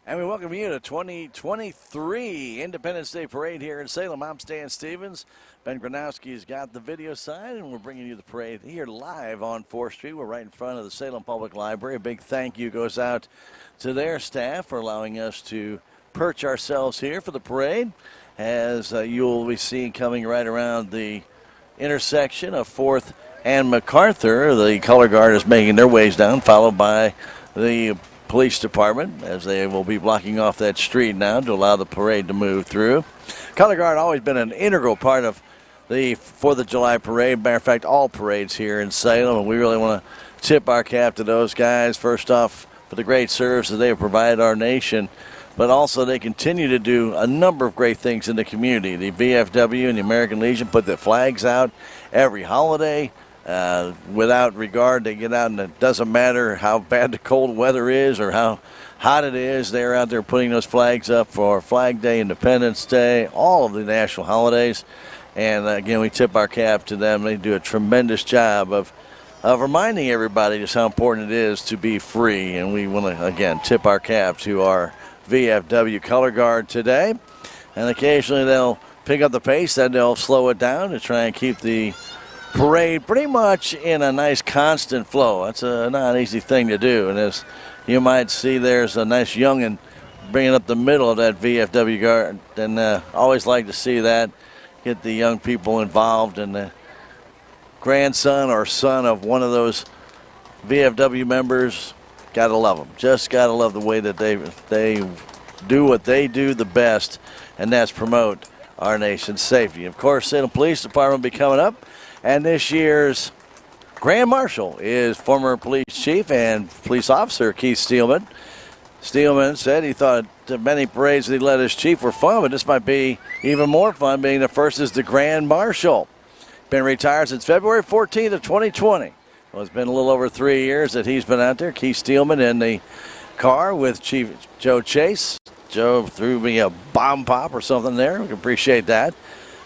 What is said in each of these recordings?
And we welcome you to 2023 Independence Day Parade here in Salem. I'm Stan Stevens. Ben Gronowski's got the video side, and we're bringing you the parade here live on 4th Street. We're right in front of the Salem Public Library. A big thank you goes out to their staff for allowing us to perch ourselves here for the parade, as you'll be seeing coming right around the intersection of 4th and MacArthur. The color guard is making their ways down, followed by the police department, as they will be blocking off that street now to allow the parade to move through. Color guard always been an integral part of the 4th of July parade. Matter of fact, all parades here in Salem, and we really want to tip our cap to those guys. First off, for the great service that they have provided our nation, but also they continue to do a number of great things in the community. The VFW and the American Legion put the flags out every holiday. Without regard, they get out, and it doesn't matter how bad the cold weather is or how hot it is. They're out there putting those flags up for Flag Day, Independence Day, all of the national holidays. And again, we tip our cap to them. They do a tremendous job of reminding everybody just how important it is to be free. And we want to, again, tip our cap to our VFW color guard today. And occasionally they'll pick up the pace, then they'll slow it down to try and keep the parade pretty much in a nice constant flow. That's not an easy thing to do. And as you might see, there's a nice youngin' bringing up the middle of that VFW guard. And always like to see that, get the young people involved. And the grandson or son of one of those VFW members, gotta love them. Just gotta love the way that they do what they do the best, and that's promote our nation's safety. Of course, Salem Police Department will be coming up. And this year's Grand Marshal is former police chief and police officer Keith Steelman. Steelman said he thought many parades that he led as chief were fun, but this might be even more fun, being the first is the Grand Marshal. Been retired since February 14th of 2020. Well, it's been a little over 3 years that he's been out there. Keith Steelman in the car with Chief Joe Chase. Joe threw me a bomb pop or something there. We can appreciate that.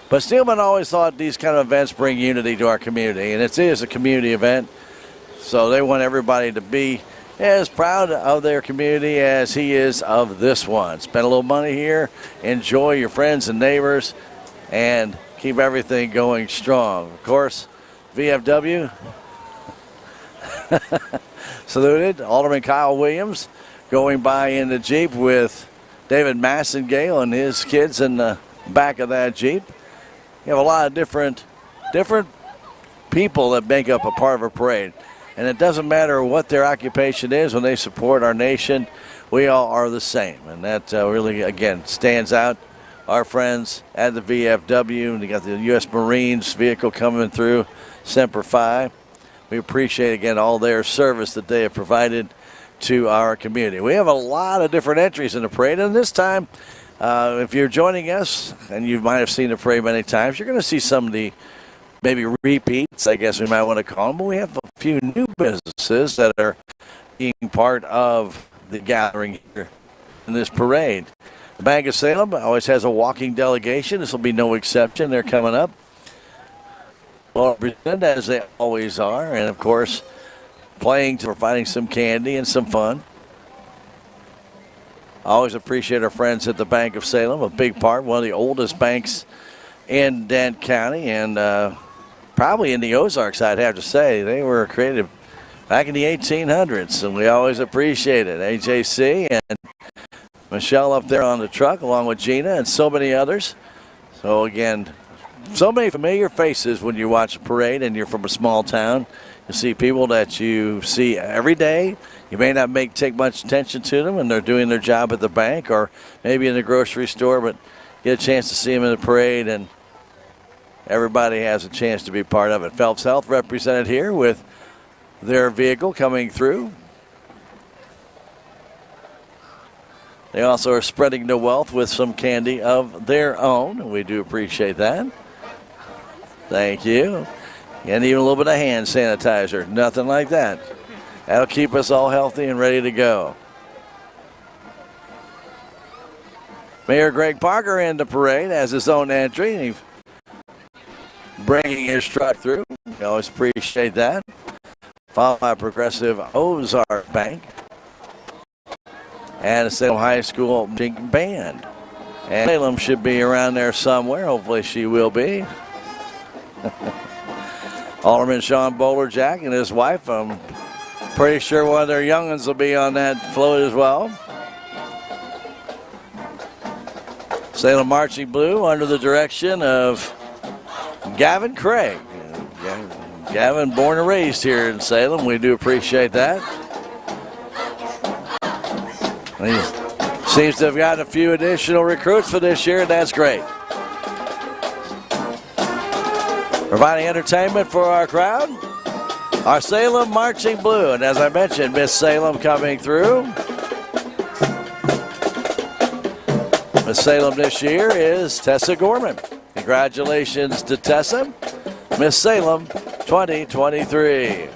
But Steelman always thought these kind of events bring unity to our community, and it is a community event, so they want everybody to be as proud of their community as he is of this one. Spend a little money here, enjoy your friends and neighbors, and keep everything going strong. Of course, VFW saluted Alderman Kyle Williams going by in the Jeep with David Massengale and his kids in the back of that Jeep. You have a lot of different people that make up a part of a parade. And it doesn't matter what their occupation is when they support our nation. We all are the same. And that really, again, stands out. Our friends at the VFW, and you got the U.S. Marines vehicle coming through, Semper Fi. We appreciate, again, all their service that they have provided to our community. We have a lot of different entries in the parade, and this time, if you're joining us, and you might have seen the parade many times, you're going to see some of the maybe repeats, I guess we might want to call them, but we have a few new businesses that are being part of the gathering here in this parade. The Bank of Salem always has a walking delegation. This will be no exception. They're coming up. Well, as they always are, and of course, providing some candy and some fun. I always appreciate our friends at the Bank of Salem, a big part, one of the oldest banks in Dent County, and probably in the Ozarks, I'd have to say. They were created back in the 1800s, and we always appreciate it. AJC and Michelle up there on the truck, along with Gina and so many others. So again, so many familiar faces when you watch a parade and you're from a small town. You see people that you see every day. You may not take much attention to them, and they're doing their job at the bank or maybe in the grocery store, but get a chance to see them in the parade, and everybody has a chance to be part of it. Phelps Health represented here with their vehicle coming through. They also are spreading the wealth with some candy of their own. We do appreciate that. Thank you. And even a little bit of hand sanitizer. Nothing like that. That'll keep us all healthy and ready to go. Mayor Greg Parker in the parade has his own entry. He's bringing his truck through. We always appreciate that. Followed by Progressive Ozark Bank and a Salem High School band. And Salem should be around there somewhere. Hopefully she will be. Alderman Sean Bowlerjack and his wife. I'm pretty sure one of their young'uns will be on that float as well. Salem Marching Blue under the direction of Gavin Craig. Gavin, born and raised here in Salem. We do appreciate that. He seems to have gotten a few additional recruits for this year, and that's great. Providing entertainment for our crowd, our Salem Marching Blue. And as I mentioned, Miss Salem coming through. Miss Salem this year is Tessa Gorman. Congratulations to Tessa. Miss Salem 2023.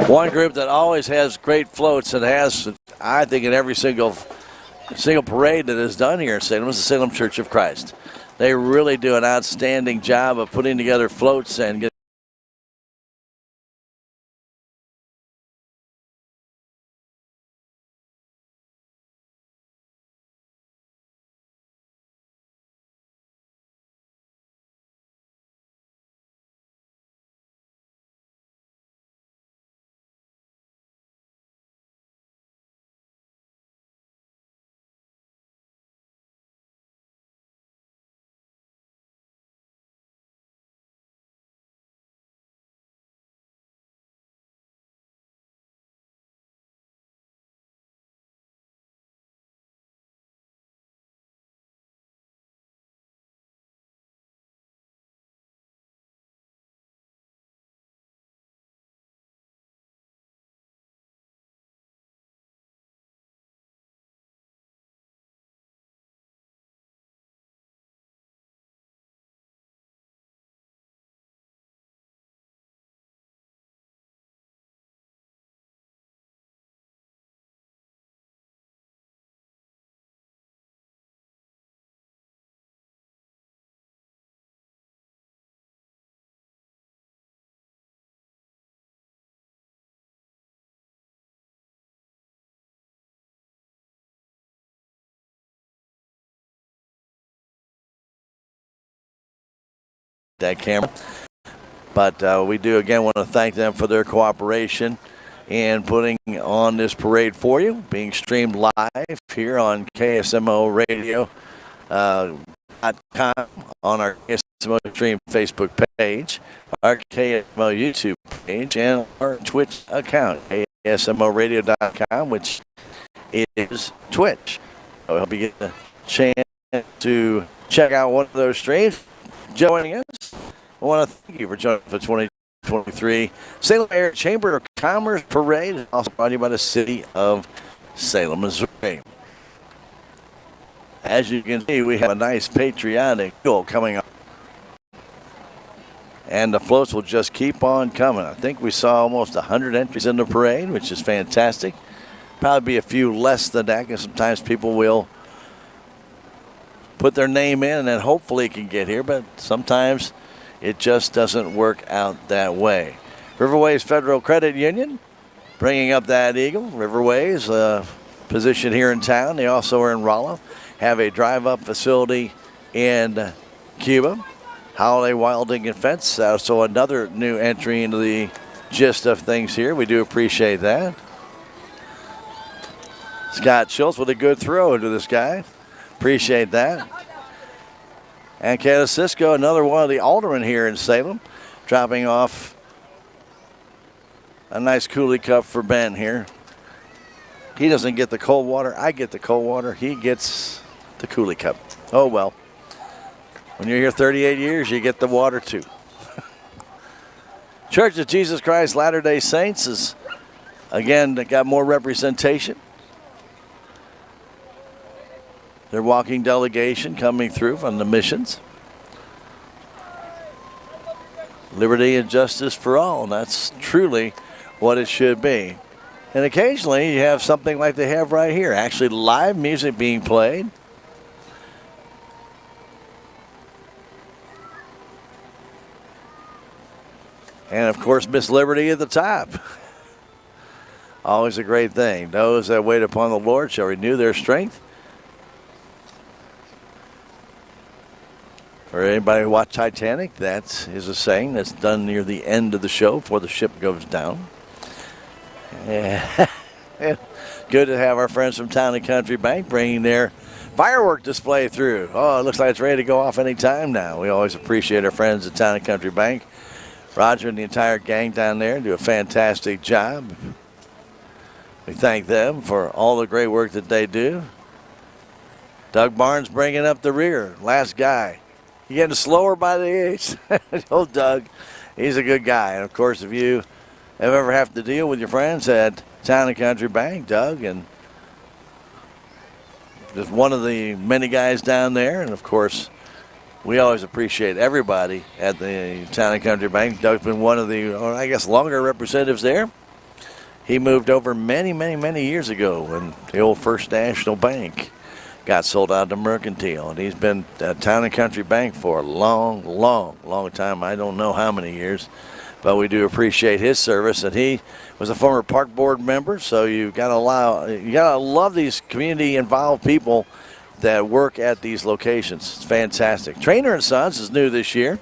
One group that always has great floats and has, I think, in every single parade that is done here in Salem is the Salem Church of Christ. They really do an outstanding job of putting together floats and getting that camera. But we do again want to thank them for their cooperation in putting on this parade for you, being streamed live here on KSMO Radio .com on our KSMO Stream Facebook page, our KSMO YouTube page, and our Twitch account, KSMORadio.com, which is Twitch. So I hope you get a chance to check out one of those streams. Joining us, I want to thank you for joining for 2023 Salem Area Chamber of Commerce Parade, also brought to you by the City of Salem, Missouri. As you can see, we have a nice patriotic goal coming up, and the floats will just keep on coming. I think we saw almost 100 entries in the parade, which is fantastic. Probably be a few less than that, because sometimes people will put their name in and then hopefully can get here, but sometimes it just doesn't work out that way. Riverways Federal Credit Union bringing up that eagle. Riverways, position here in town. They also are in Rolla, have a drive-up facility in Cuba. Holiday Wilding and Fence, so another new entry into the gist of things here. We do appreciate that. Scott Schultz with a good throw to this guy. Appreciate that. And Kayla Cisco, another one of the aldermen here in Salem, dropping off a nice coolie cup for Ben here. He doesn't get the cold water. I get the cold water. He gets the coolie cup. Oh, well. When you're here 38 years, you get the water too. Church of Jesus Christ Latter-day Saints is, again, got more representation. Their walking delegation coming through from the missions. Liberty and justice for all. And that's truly what it should be. And occasionally you have something like they have right here. Actually live music being played. And of course Miss Liberty at the top. Always a great thing. Those that wait upon the Lord shall renew their strength. For anybody who watched Titanic, that is a saying that's done near the end of the show before the ship goes down. Yeah. Good to have our friends from Town and Country Bank bringing their firework display through. Oh, it looks like it's ready to go off any time now. We always appreciate our friends at Town and Country Bank. Roger and the entire gang down there do a fantastic job. We thank them for all the great work that they do. Doug Barnes bringing up the rear, last guy. He getting slower by the age. Old Doug, he's a good guy. And, of course, if you ever have to deal with your friends at Town and Country Bank, Doug, and just one of the many guys down there. And, of course, we always appreciate everybody at the Town and Country Bank. Doug's been one of the, I guess, longer representatives there. He moved over many, many, many years ago when the old First National Bank got sold out to Mercantile. And he's been at Town and Country Bank for a long, long, long time. I don't know how many years, but we do appreciate his service. And he was a former park board member, so you gotta love these community-involved people that work at these locations. It's fantastic. Trainer and Sons is new this year.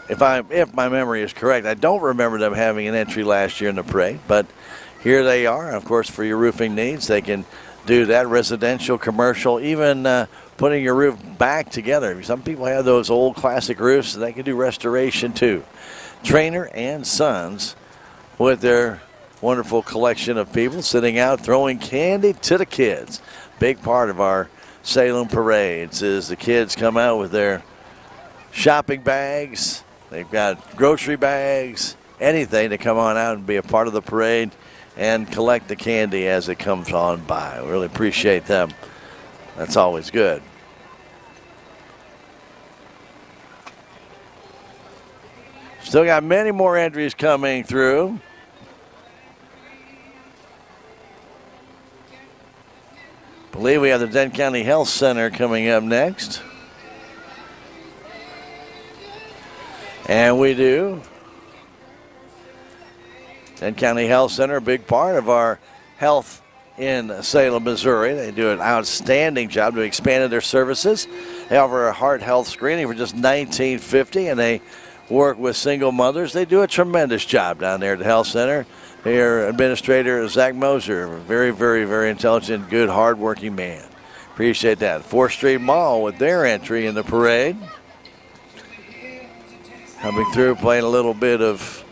If my memory is correct, I don't remember them having an entry last year in the parade, but here they are. Of course, for your roofing needs, they can do that, residential, commercial, even putting your roof back together. Some people have those old classic roofs, and they can do restoration too. Trainer and Sons with their wonderful collection of people sitting out throwing candy to the kids. Big part of our Salem parades is the kids come out with their shopping bags. They've got grocery bags, anything to come on out and be a part of the parade and collect the candy as it comes on by. We really appreciate them. That's always good. Still got many more entries coming through. I believe we have the Denton County Health Center coming up next. And we do. Denton County Health Center, a big part of our health in Salem, Missouri. They do an outstanding job. They expanded their services. They offer a heart health screening for just $19.50, and they work with single mothers. They do a tremendous job down there at the health center. Their administrator, Zach Moser, very, very, very intelligent, good, hard-working man. Appreciate that. 4th Street Mall with their entry in the parade. Coming through, playing a little bit of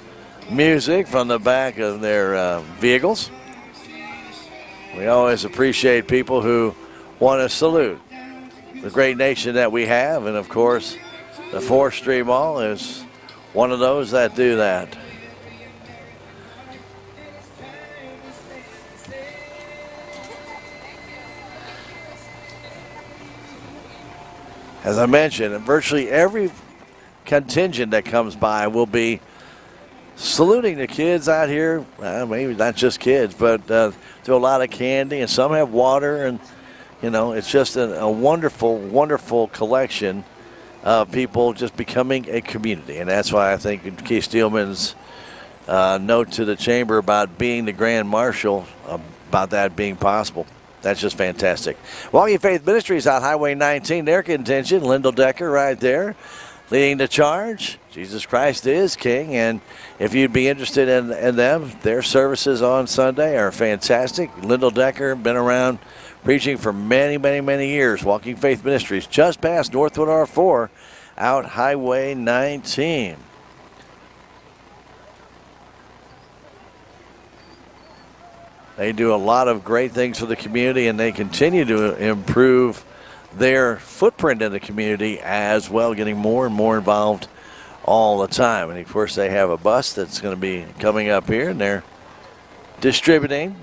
music from the back of their vehicles. We always appreciate people who want to salute the great nation that we have. And, of course, the 4th Street Mall is one of those that do that. As I mentioned, virtually every contingent that comes by will be saluting the kids out here. Well, maybe not just kids, but throw a lot of candy, and some have water, and you know, it's just a wonderful, wonderful collection of people just becoming a community. And that's why I think Keith Steelman's note to the chamber about being the Grand Marshal, about that being possible. That's just fantastic. Walking Faith Ministries out Highway 19, their contingent, Lyndall Decker right there. leading the charge. Jesus Christ is King, and if you'd be interested in them, their services on Sunday are fantastic. Lyndall Decker, been around preaching for many, many, many years. Walking Faith Ministries, just past Northwood R4, out Highway 19. They do a lot of great things for the community, and they continue to improve their footprint in the community as well, getting more and more involved all the time. And of course, they have a bus that's going to be coming up here, and they're distributing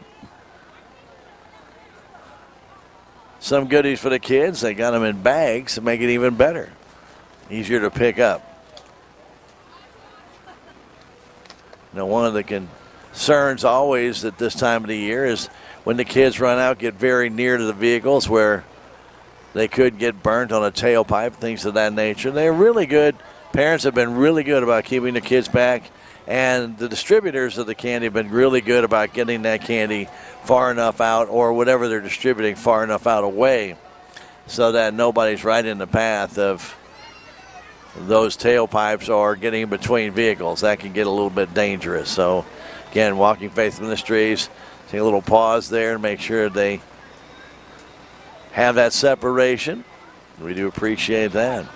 some goodies for the kids. They got them in bags to make it even better, easier to pick up. Now, one of the concerns always at this time of the year is when the kids run out, get very near to the vehicles where they could get burnt on a tailpipe, things of that nature. They're really good. Parents have been really good about keeping the kids back, and the distributors of the candy have been really good about getting that candy far enough out, or whatever they're distributing, far enough out away so that nobody's right in the path of those tailpipes or getting in between vehicles. That can get a little bit dangerous. So, again, Walking Faith Ministries, take a little pause there and make sure they have that separation. We do appreciate that.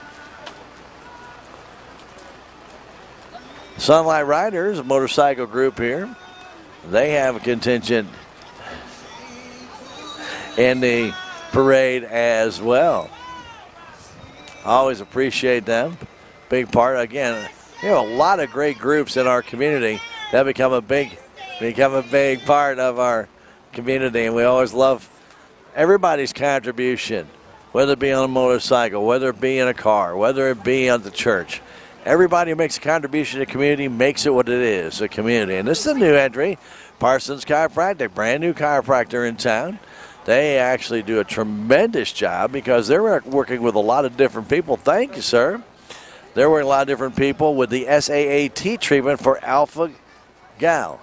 Sunlight Riders, a motorcycle group here. They have a contingent in the parade as well. Always appreciate them. Big part. Again, you know, a lot of great groups in our community that become a big part of our community, and we always love everybody's contribution, whether it be on a motorcycle, whether it be in a car, whether it be at the church. Everybody who makes a contribution to the community makes it what it is, a community. And this is a new entry, Parsons Chiropractic, brand new chiropractor in town. They actually do a tremendous job because they're working with a lot of different people. Thank you, sir. They're working with a lot of different people with the SAAT treatment for alpha-gal.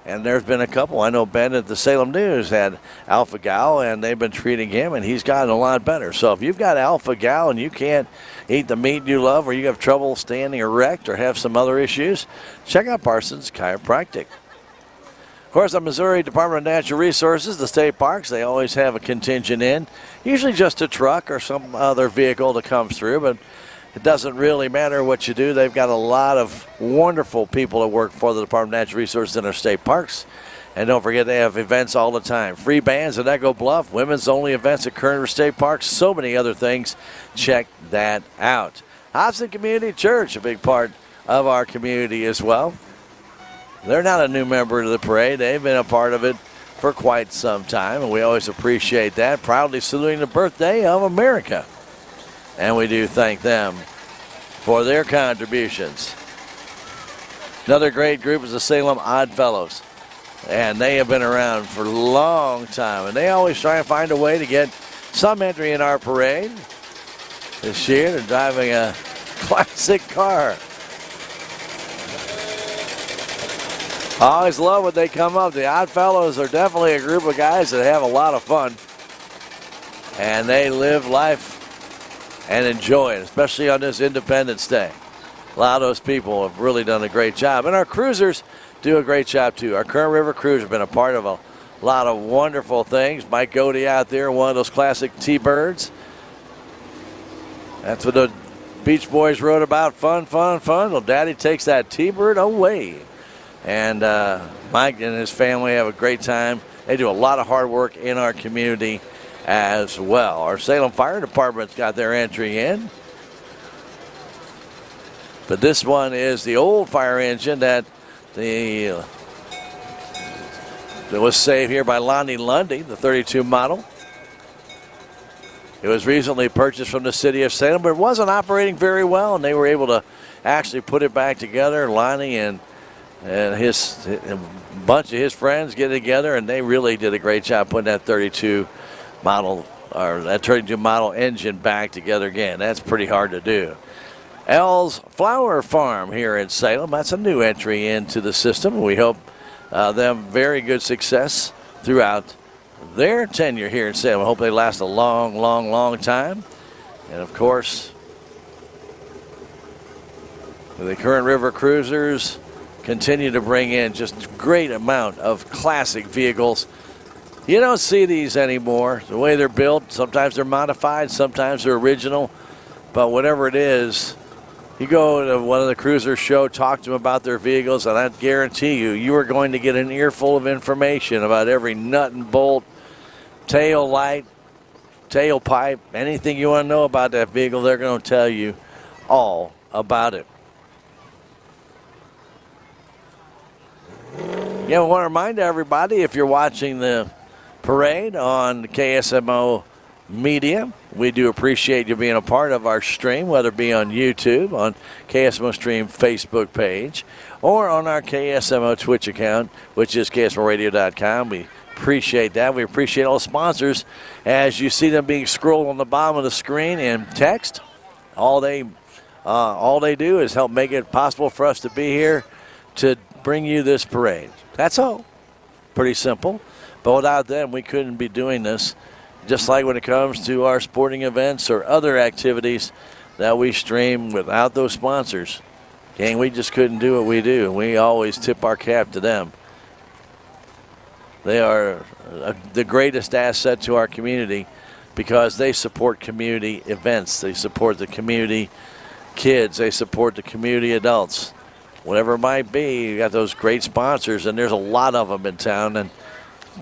And there's been a couple. I know Ben at the Salem News had alpha-gal, and they've been treating him, and he's gotten a lot better. So if you've got alpha-gal and you can't eat the meat you love, or you have trouble standing erect or have some other issues, check out Parsons Chiropractic. Of course, the Missouri Department of Natural Resources, the state parks, they always have a contingent in, usually just a truck or some other vehicle that comes through, but it doesn't really matter what you do. They've got a lot of wonderful people that work for the Department of Natural Resources in our state parks. And don't forget, they have events all the time. Free bands at Echo Bluff, women's only events at Kern State Park, so many other things. Check that out. Hobson Community Church, a big part of our community as well. They're not a new member of the parade. They've been a part of it for quite some time, and we always appreciate that. Proudly saluting the birthday of America. And we do thank them for their contributions. Another great group is the Salem Odd Fellows. And they have been around for a long time. And they always try and find a way to get some entry in our parade. This year, they're driving a classic car. I always love when they come up. The Odd Fellows are definitely a group of guys that have a lot of fun. And they live life and enjoy it, especially on this Independence Day. A lot of those people have really done a great job. And our cruisers do a great job, too. Our Kern River Cruise has been a part of a lot of wonderful things. Mike Godey out there, one of those classic T-Birds. That's what the Beach Boys wrote about, fun, fun, fun. Well, Daddy takes that T-Bird away. And Mike and his family have a great time. They do a lot of hard work in our community as well. Our Salem Fire Department's got their entry in. But this one is the old fire engine that was saved here by Lonnie Lundy, the 32 model. It was recently purchased from the city of Salem, but it wasn't operating very well, and they were able to actually put it back together. Lonnie and a bunch of his friends get together, and they really did a great job putting that 32 model or that 32 model engine back together again. That's pretty hard to do. L's Flower Farm here in Salem. That's a new entry into the system. We hope them very good success throughout their tenure here in Salem. I hope they last a long, long, long time. And of course, The Current River Cruisers continue to bring in just a great amount of classic vehicles. You don't see these anymore. The way they're built, sometimes they're modified, sometimes they're original. But whatever it is, you go to one of the cruisers show, talk to them about their vehicles, and I guarantee you are going to get an earful of information about every nut and bolt, tail light, tailpipe, anything you want to know about that vehicle, they're going to tell you all about it. Yeah, I want to remind everybody, if you're watching the parade on KSMO Media, we do appreciate you being a part of our stream, whether it be on YouTube, on KSMO Stream Facebook page, or on our KSMO Twitch account, which is KSMORadio.com. We appreciate that. We appreciate all the sponsors. As you see them being scrolled on the bottom of the screen in text, all they do is help make it possible for us to be here to bring you this parade. That's all. Pretty simple. But without them, we couldn't be doing this. Just like when it comes to our sporting events or other activities that we stream without those sponsors, gang, we just couldn't do what we do. We always tip our cap to them. They are the greatest asset to our community because they support community events. They support the community kids. They support the community adults. Whatever it might be, you got those great sponsors, and there's a lot of them in town, and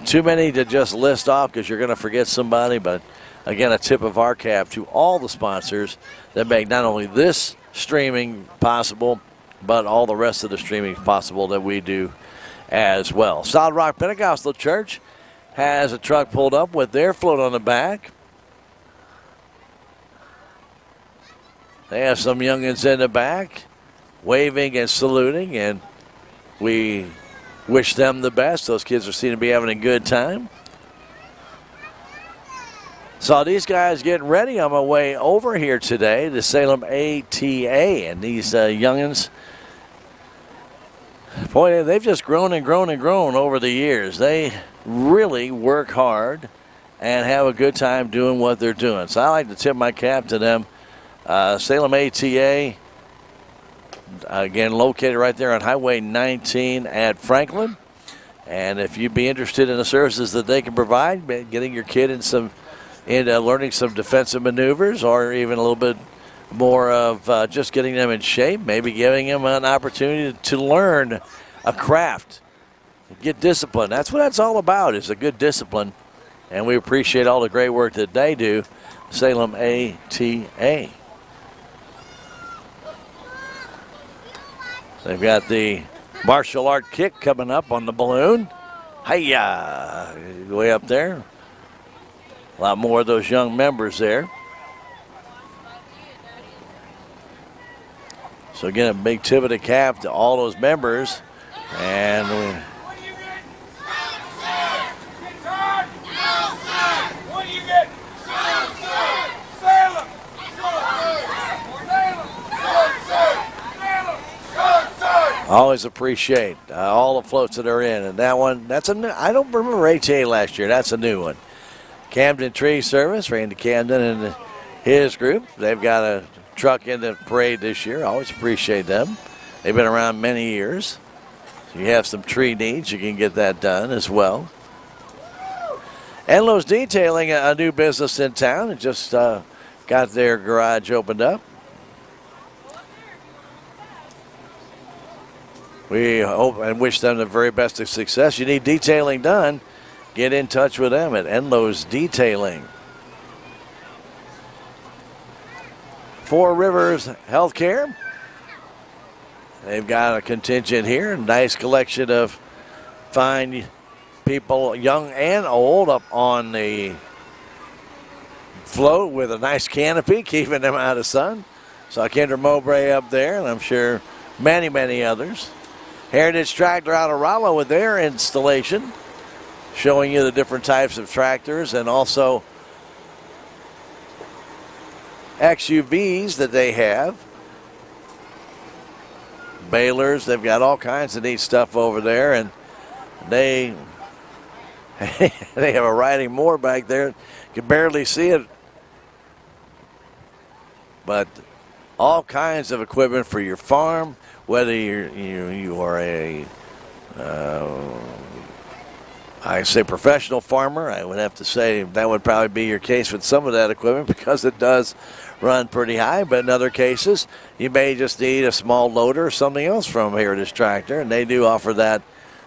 too many to just list off because you're going to forget somebody. But again, a tip of our cap to all the sponsors that make not only this streaming possible, but all the rest of the streaming possible that we do as well. Solid Rock Pentecostal Church has a truck pulled up with their float on the back. They have some youngins in the back waving and saluting, and we wish them the best. Those kids are seen to be having a good time. Saw these guys getting ready on my way over here today to Salem ATA, and these youngins, boy, they've just grown and grown and grown over the years. They really work hard and have a good time doing what they're doing. So I like to tip my cap to them. Salem ATA, again, located right there on Highway 19 at Franklin. And if you'd be interested in the services that they can provide, getting your kid into learning some defensive maneuvers, or even a little bit more of just getting them in shape, maybe giving them an opportunity to learn a craft, get discipline. That's what that's all about, is a good discipline. And we appreciate all the great work that they do, Salem ATA. They've got the martial art kick coming up on the balloon. Hi-ya! Way up there. A lot more of those young members there. So again, a big tip of the cap to all those members. And always appreciate all the floats that are in. And that one, that's a new, I don't remember ATA last year. That's a new one. Camden Tree Service, Randy Camden and his group. They've got a truck in the parade this year. Always appreciate them. They've been around many years. If you have some tree needs, you can get that done as well. Enlo's Detailing, a new business in town. It just got their garage opened up. We hope and wish them the very best of success. You need detailing done, get in touch with them at Enlo's Detailing. Four Rivers Healthcare. They've got a contingent here, a nice collection of fine people, young and old, up on the float with a nice canopy, keeping them out of sun. So Kendra Mowbray up there, and I'm sure many, many others. Heritage Tractor out of Rollo with their installation, showing you the different types of tractors and also XUVs that they have. Balers, they've got all kinds of neat stuff over there, and they have a riding mower back there. You can barely see it, but all kinds of equipment for your farm, whether you are a I say professional farmer. I would have to say that would probably be your case with some of that equipment because it does run pretty high. But in other cases, you may just need a small loader or something else from Heritage Tractor, and they do offer that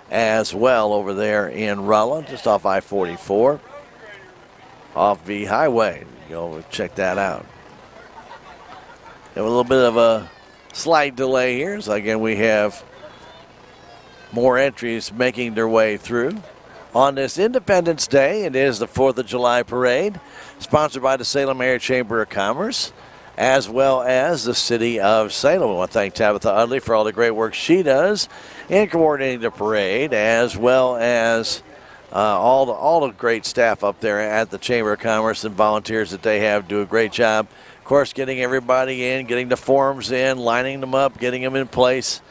as well over there in Rolla, just off I-44, off V Highway. Go check that out. Have a little bit of a slight delay here. So again, we have more entries making their way through. On this Independence Day, it is the 4th of July parade, sponsored by the Salem Area Chamber of Commerce, as well as the City of Salem. I want to thank Tabitha Udley for all the great work she does in coordinating the parade, as well as all the great staff up there at the Chamber of Commerce and volunteers that they have do a great job. Of course, getting everybody in, getting the forms in, lining them up, getting them in place.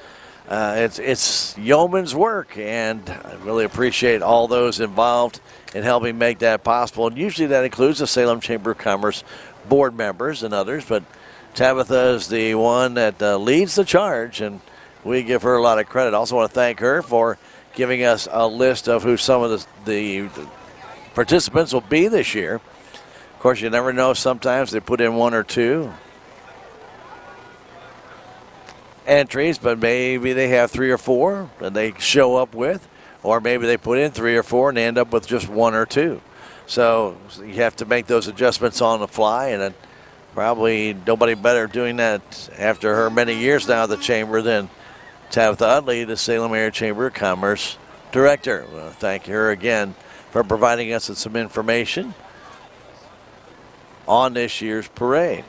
It's yeoman's work, and I really appreciate all those involved in helping make that possible. And usually that includes the Salem Chamber of Commerce board members and others, but Tabitha is the one that leads the charge, and we give her a lot of credit. Also want to thank her for giving us a list of who some of the participants will be this year. Of course, you never know. Sometimes they put in one or two entries, but maybe they have 3 or 4 that they show up with, or maybe they put in 3 or 4 and they end up with just 1 or 2. So you have to make those adjustments on the fly, and probably nobody better doing that after her many years now at the Chamber than Tabitha Udley, the Salem Area Chamber of Commerce Director. I want to thank her again for providing us with some information on this year's parade.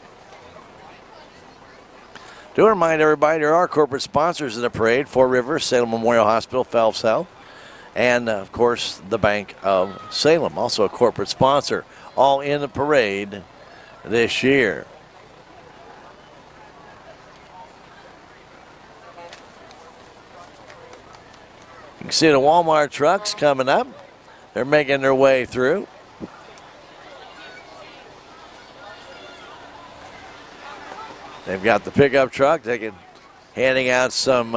Do remind everybody there are corporate sponsors in the parade: Four Rivers, Salem Memorial Hospital, Phelps Health, and of course the Bank of Salem, also a corporate sponsor, all in the parade this year. You can see the Walmart trucks coming up. They're making their way through. They've got the pickup truck. Handing out some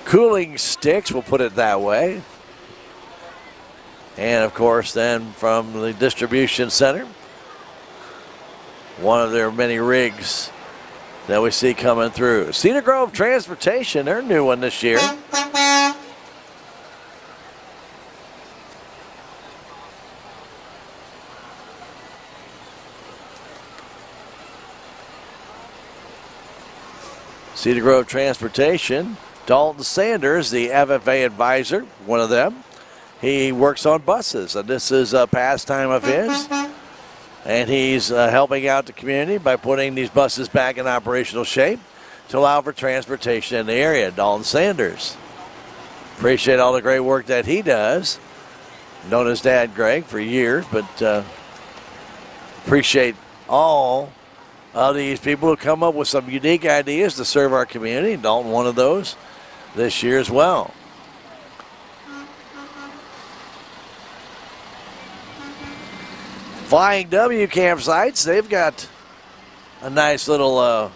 cooling sticks, we'll put it that way. And, of course, then from the distribution center, one of their many rigs that we see coming through. Cedar Grove Transportation, their new one this year. Cedar Grove Transportation, Dalton Sanders, the FFA advisor, one of them. He works on buses, and this is a pastime of his. And he's helping out the community by putting these buses back in operational shape to allow for transportation in the area. Dalton Sanders. Appreciate all the great work that he does. Known his dad, Greg, for years, but appreciate all of these people who come up with some unique ideas to serve our community. Dalton, one of those this year as well. Flying W campsites, they've got a nice little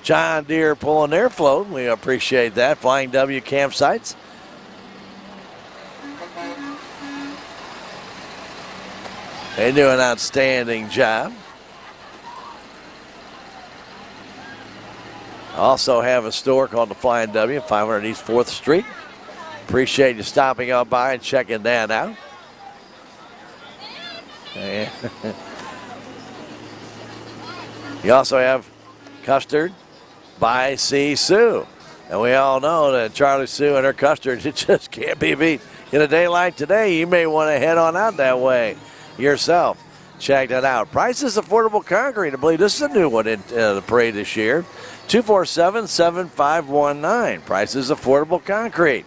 John Deere pulling their float. We appreciate that. Flying W campsites. They do an outstanding job. Also have a store called the Flying W, 500 East 4th Street. Appreciate you stopping on by and checking that out. You also have custard by C. Sue. And we all know that Charlie Sue and her custard, it just can't be beat. In a day like today, you may want to head on out that way yourself. Check that out. Prices Affordable Concrete. I believe this is a new one in the parade this year. 247-7519. Prices Affordable Concrete.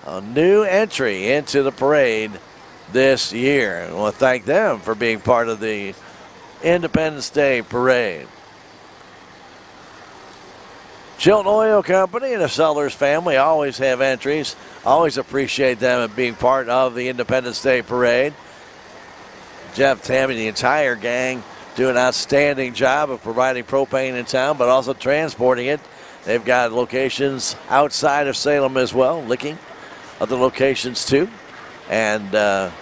A new entry into the parade this year. I want to thank them for being part of the Independence Day Parade. Chilton Oil Company and the Sellers family always have entries. Always appreciate them and being part of the Independence Day Parade. Jeff, Tammy, the entire gang do an outstanding job of providing propane in town, but also transporting it. They've got locations outside of Salem as well, Licking, other locations too. And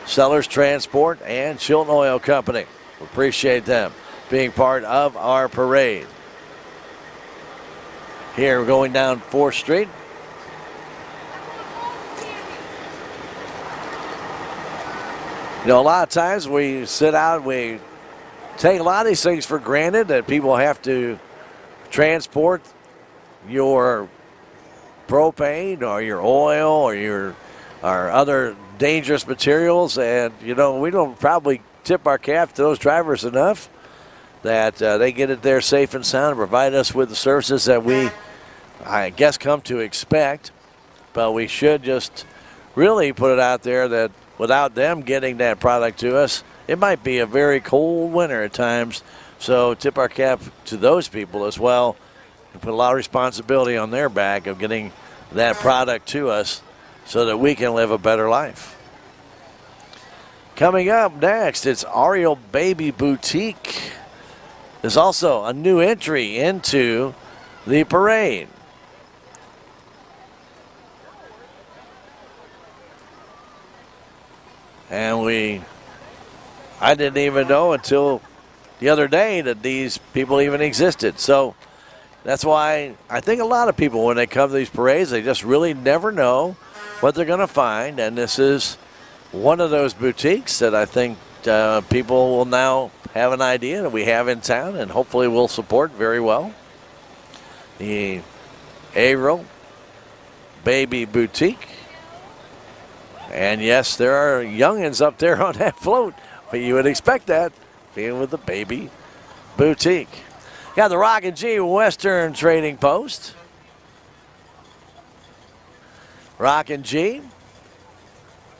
Sellers Transport and Chilton Oil Company. We appreciate them being part of our parade. Here we're going down 4th Street. You know, a lot of times we sit out, we take a lot of these things for granted that people have to transport your propane or your oil or other dangerous materials. And, you know, we don't probably tip our cap to those drivers enough that they get it there safe and sound and provide us with the services that we, I guess, come to expect. But we should just really put it out there that without them getting that product to us, it might be a very cold winter at times. So tip our cap to those people as well and put a lot of responsibility on their back of getting that product to us so that we can live a better life. Coming up next, it's Ariel Baby Boutique. There's also a new entry into the parade. And I didn't even know until the other day that these people even existed. So that's why I think a lot of people, when they come to these parades, they just really never know what they're going to find. And this is one of those boutiques that I think people will now have an idea that we have in town and hopefully will support very well. The Ariel Baby Boutique. And yes, there are youngins up there on that float, but you would expect that being with the Baby Boutique. Got the Rock and G Western Trading Post. Rock and G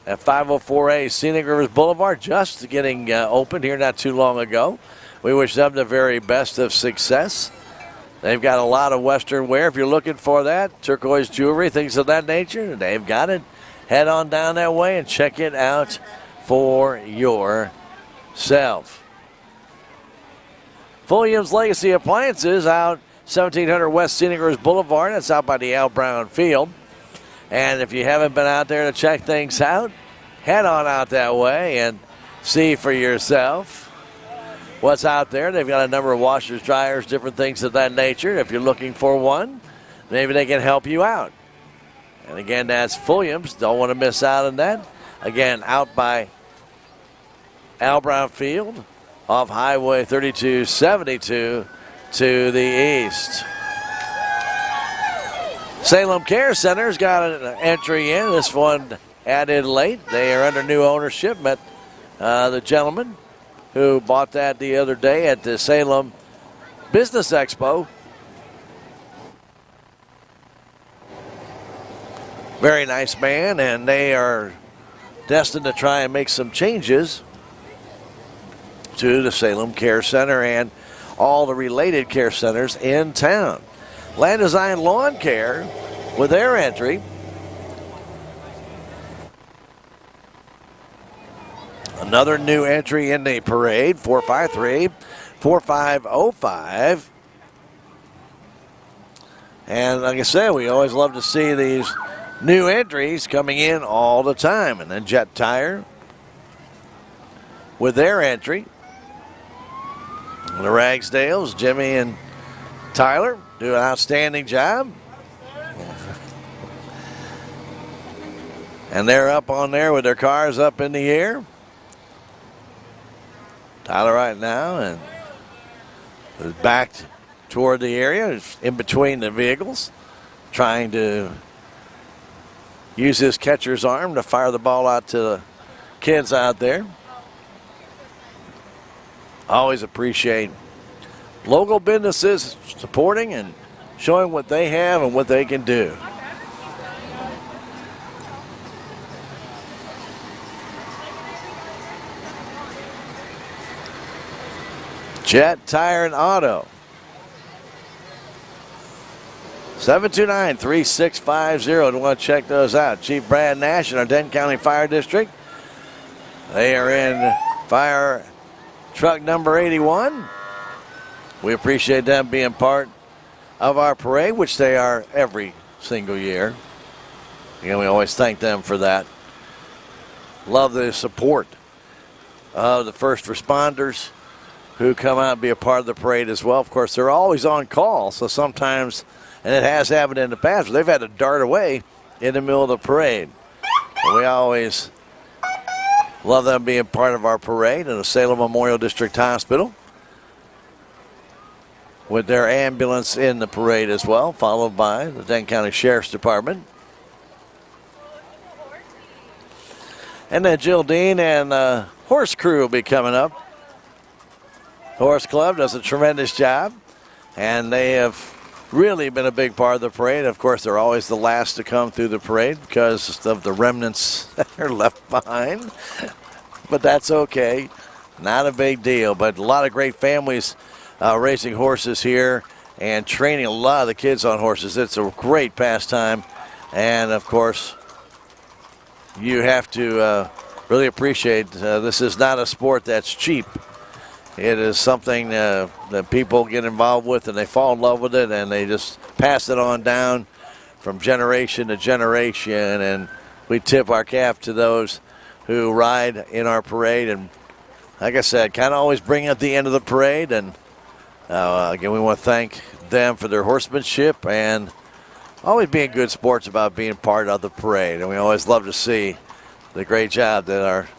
at 504A Scenic Rivers Boulevard, just getting opened here not too long ago. We wish them the very best of success. They've got a lot of Western wear. If you're looking for that, turquoise jewelry, things of that nature, they've got it. Head on down that way and check it out for yourself. Fulliam's Legacy Appliances out 1700 West Scenic Rivers Boulevard. That's out by the Al Brown Field. And if you haven't been out there to check things out, head on out that way and see for yourself what's out there. They've got a number of washers, dryers, different things of that nature. If you're looking for one, maybe they can help you out. And again, that's Fulliam's. Don't want to miss out on that. Again, out by Al Brown Field off Highway 3272 to the east. Salem Care Center's got an entry in. This one added late. They are under new ownership. Met the gentleman who bought that the other day at the Salem Business Expo. Very nice man, and they are destined to try and make some changes to the Salem Care Center and all the related care centers in town. Land Design Lawn Care with their entry. Another new entry in the parade, 453-4505. And like I said, we always love to see these new entries coming in all the time. And then Jet Tire with their entry. The Ragsdales, Jimmy and Tyler, do an outstanding job. And they're up on there with their cars up in the air. Tyler right now and is back toward the area, is in between the vehicles, trying to use his catcher's arm to fire the ball out to the kids out there. Always appreciate local businesses supporting and showing what they have and what they can do. Jet Tire and Auto. 729-3650. Don't want to check those out. Chief Brad Nash in our Denton County Fire District. They are in fire truck number 81. We appreciate them being part of our parade, which they are every single year. And we always thank them for that. Love the support of the first responders who come out and be a part of the parade as well. Of course, they're always on call, so sometimes, and it has happened in the past, they've had to dart away in the middle of the parade. But we always love them being part of our parade in the Salem Memorial District Hospital, with their ambulance in the parade as well, followed by the Denton County Sheriff's Department. And then Jill Dean and Horse Crew will be coming up. Horse Club does a tremendous job, and they have really been a big part of the parade. Of course, they're always the last to come through the parade because of the remnants that are left behind. But that's okay. Not a big deal. But a lot of great families racing horses here and training a lot of the kids on horses. It's a great pastime. And, of course, you have to really appreciate this is not a sport that's cheap. It is something that people get involved with and they fall in love with it and they just pass it on down from generation to generation. And we tip our cap to those who ride in our parade. And like I said, kind of always bring at the end of the parade. And again, we want to thank them for their horsemanship and always being good sports about being part of the parade. And we always love to see the great job that our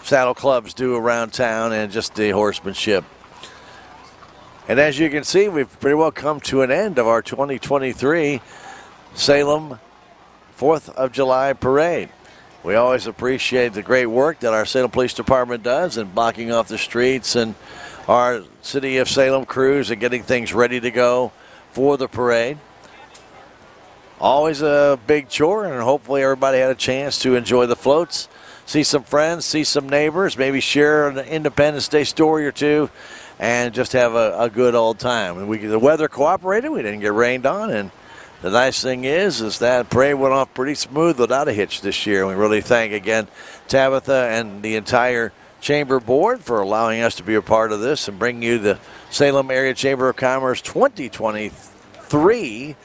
saddle clubs do around town and just the horsemanship. And as you can see, we've pretty well come to an end of our 2023 Salem 4th of July parade. We always appreciate the great work that our Salem Police Department does in blocking off the streets and our City of Salem crews and getting things ready to go for the parade. Always a big chore, and hopefully everybody had a chance to enjoy the floats, see some friends, see some neighbors, maybe share an Independence Day story or two, and just have a good old time. And the weather cooperated. We didn't get rained on, and the nice thing is that parade went off pretty smooth without a hitch this year. And we really thank, again, Tabitha and the entire Chamber Board for allowing us to be a part of this and bring you the Salem Area Chamber of Commerce 2023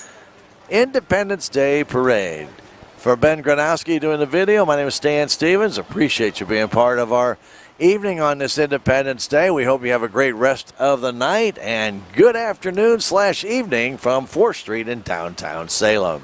Independence Day Parade. For Ben Gronowski doing the video, my name is Stan Stevens. Appreciate you being part of our evening on this Independence Day. We hope you have a great rest of the night and good afternoon/evening from 4th Street in downtown Salem.